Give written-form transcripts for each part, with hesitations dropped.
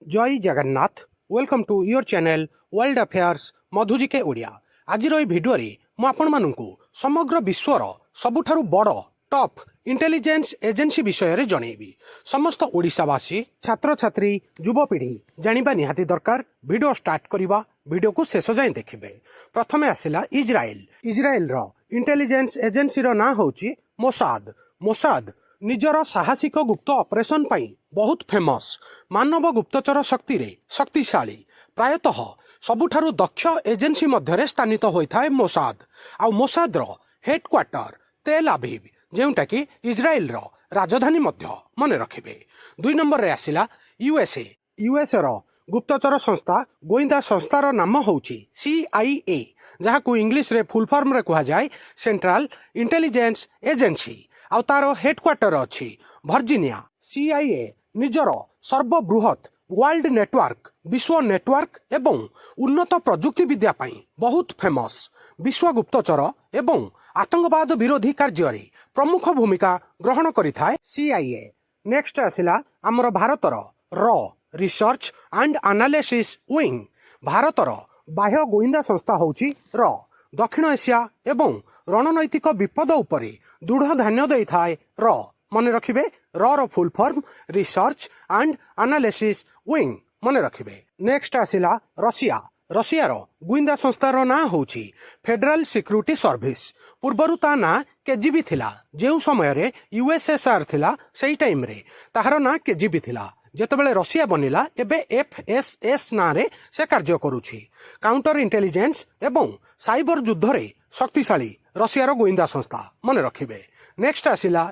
जय Jagannath welcome to your channel world affairs मधुजिके ओडिया। आज भिडियो मु आपण मानू समग्र विश्वर सबुठारु बड़ टॉप इंटेलिजेंस एजेंसी विषय रे जनइबी। समस्त ओडिशावासी छात्र छात्री युवपीढ़ी जानिबा निहाती दरकार। वीडियो स्टार्ट करिबा, वीडियो को शेष जाए देखिबे। प्रथमे आसिला इजराइल रो इंटेलिजेंस एजेंसी रो ना होची मोसाद। मोसाद निजर साहसिक गुप्त ऑपरेशन पाई बहुत फेमस। मानव गुप्तचर शक्ति रे शक्तिशाली, प्रायतः सबुठारु दक्ष एजेंसी मध्यरे स्थानित होइथाय मोसाद। आ मोसाद रो हेडक्वार्टर तेल आविव, जेउटा कि इजराइल रो राजधानी मध्य मन रखिबे। 2 नंबर रे आसिला यूएसए रो गुप्तचर संस्था गोइंदा संस्थार नाम होउची CIA, जहाँ को इंग्लिश रे फुल फॉर्म रे कहा जाए सेंट्रल इंटेलिजेंस एजेंसी। आ तार हेडक्वार्टर अछि वर्जिनिया। CIA निजर सर्वबृहत वर्ल्ड नेटवर्क, विश्व नेटवर्क एवं उन्नत प्रजुक्ति विद्या पाई बहुत फेमस। विश्व गुप्तचर एवं आतंकवाद विरोधी कार्य रे प्रमुख भूमिका ग्रहण करिथाय CIA। नेक्स्ट आसिला हमर भारतर रॉ रिसर्च एंड एनालिसिस विंग। भारतर बाह्य गोइंदा संस्था होची रॉ। दक्षिण एशिया एवं रणनैतिक विपद उपरे दृढ़ ध्यान देइथाय रॉ। मन रखिबे रॉ रो full form research and analysis wing मन रखिबे। नेक्स्ट आसिला रशिया रो गुइंदा संस्थार ना होची फेडरल सिक्यूरिटी सर्विस। पूर्वरु ता ना केजीबी थिला। जेउ समय रे USSR थिला सेई टाइम रे ताहार ना केजीबी थिला। जेतेबेले रशिया बनिला एबे FSS ना रे से कार्य करूची। काउंटर इंटेलिजेंस एवं साइबर युद्ध रे शक्तिशाली रशियार गोइंदा संस्था मन रखिबे। नेक्स्ट आसिला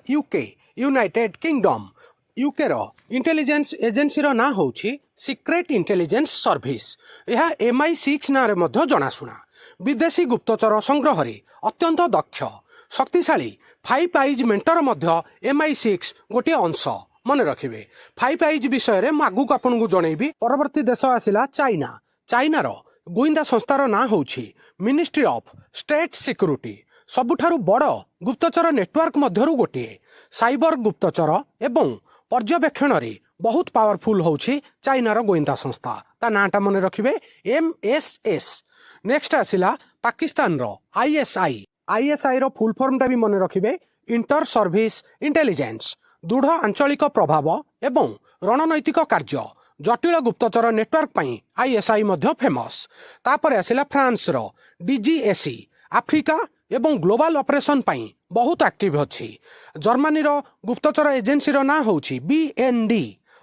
यूनाइटेड किंगडम। यूके रो इंटेलिजेंस एजेंसी रो ना होची सीक्रेट इंटेलिजेंस सर्विस। यह MI6 ना रे मध्य जनाशुना। विदेशी गुप्तचर संग्रह रे अत्यंत दक्ष शक्तिशाली फाइव आइज मेंटर मध्य MI6 गोटे अंश मन रखिबे। फाइव आइज विषय रे आगु आपन जनइबी। परवर्ती देश आसिला चाइना रो गोइंदा संस्थार ना होची मिनिस्ट्री ऑफ स्टेट सिक्यूरिटी। सबुठारु बड़ गुप्तचर नेटवर्क मध्यरु गोटे। साइबर गुप्तचर एवं पर्यवेक्षण रे बहुत पावरफुल होची चाइनार गोइंदा संस्था। ता नाटा मन रखिबे MSS। नेक्स्ट आसिला पाकिस्तान रो ISI रो फुल फॉर्म टा भी मन रखिबे इंटर सर्विस इंटेलिजेंस। दृढ़ आंचलिक प्रभाव एवं रणनैतिक कार्य जटिल गुप्तचर नेटवर्क पाई ISI मध्य फेमस। तापर आसिला फ्रांस रो DGSE आफ्रिका एवं ग्लोबल ऑपरेशन पाई बहुत एक्टिव अछि। जर्मनी रो गुप्तचर एजेंसी रो ना होची BND।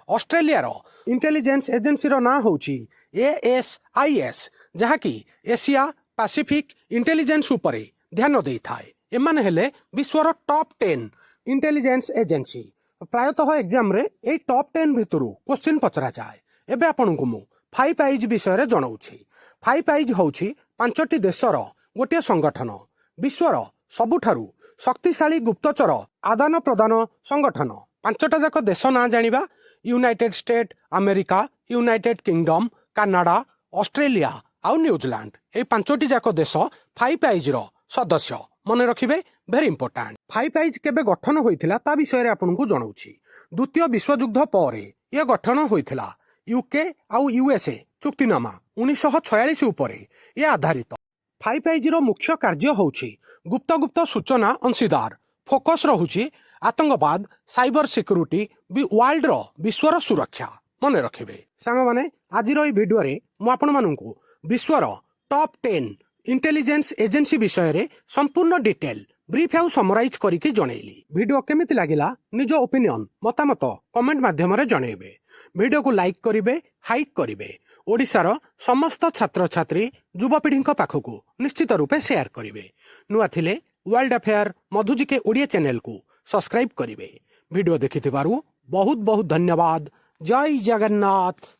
ऑस्ट्रेलिया रो इंटेलिजेंस एजेंसी रो ना होची ASIS, जहा कि एशिया पैसिफिक इंटेलिजेंस उपरे ध्यान देई थाए। एमान हेले विश्वर टॉप 10 इंटेलिजेंस एजेंसी। प्रायतः एग्जाम रे ए टॉप 10 भितरु क्वेश्चन पचरा जाए। एबे आपनकु मु फाइव आइज विषय रे जणाउछि। फाइव आइज होछि 5टी देशर गोटे संगठन। विश्वर सबुठारु शक्तिशाली गुप्तचर आदान प्रदान संगठन। 5टा जाक देश ना जानिबा United State America, United Kingdom, Canada, Australia आउ न्यूजीलैंड। ए 5टी जाक देश फाइव आइज रो सदस्य मन रखिबे। Very important. फाइव आइज केबे गठन होइथिला ता विषय रे आपनकु जणाउछि। द्वितीय विश्वयुद्ध परे ये गठन होइथिला। यूके आउ USA चुक्तिनामा 1946 उपरे ये आधारित। फाइव आइज रो मुख्य कार्य होउछि गुप्त सूचना अंशीदार। फोकस रहुछि आतंकवाद, साइबर सिक्यूरिटी, वर्ल्ड रो विश्वर सुरक्षा मन रखिबे। सांग माने आज रो वीडियो रे मु आपण माननकु विश्वर टॉप 10 इंटेलिजेंस एजेंसी विषय रे संपूर्ण डिटेल ब्रीफ आउ समराइज करिके जणैली। वीडियो केमिति लागिला निज ओपिनियन मतामत कमेंट माध्यम रे जणैबे। वीडियो को लाइक करिवे, हाइक करिवे। ओडिशार समस्त छात्र छात्री युवपीढ़ी पाखकु निश्चित रूपे शेयर करिवे। नुआ थिले वर्ल्ड अफेयर मधुजिके ओडिया चैनल को सब्सक्राइब करिवे। वीडियो देखिथिबारु बहुत बहुत धन्यवाद। जय जगन्नाथ।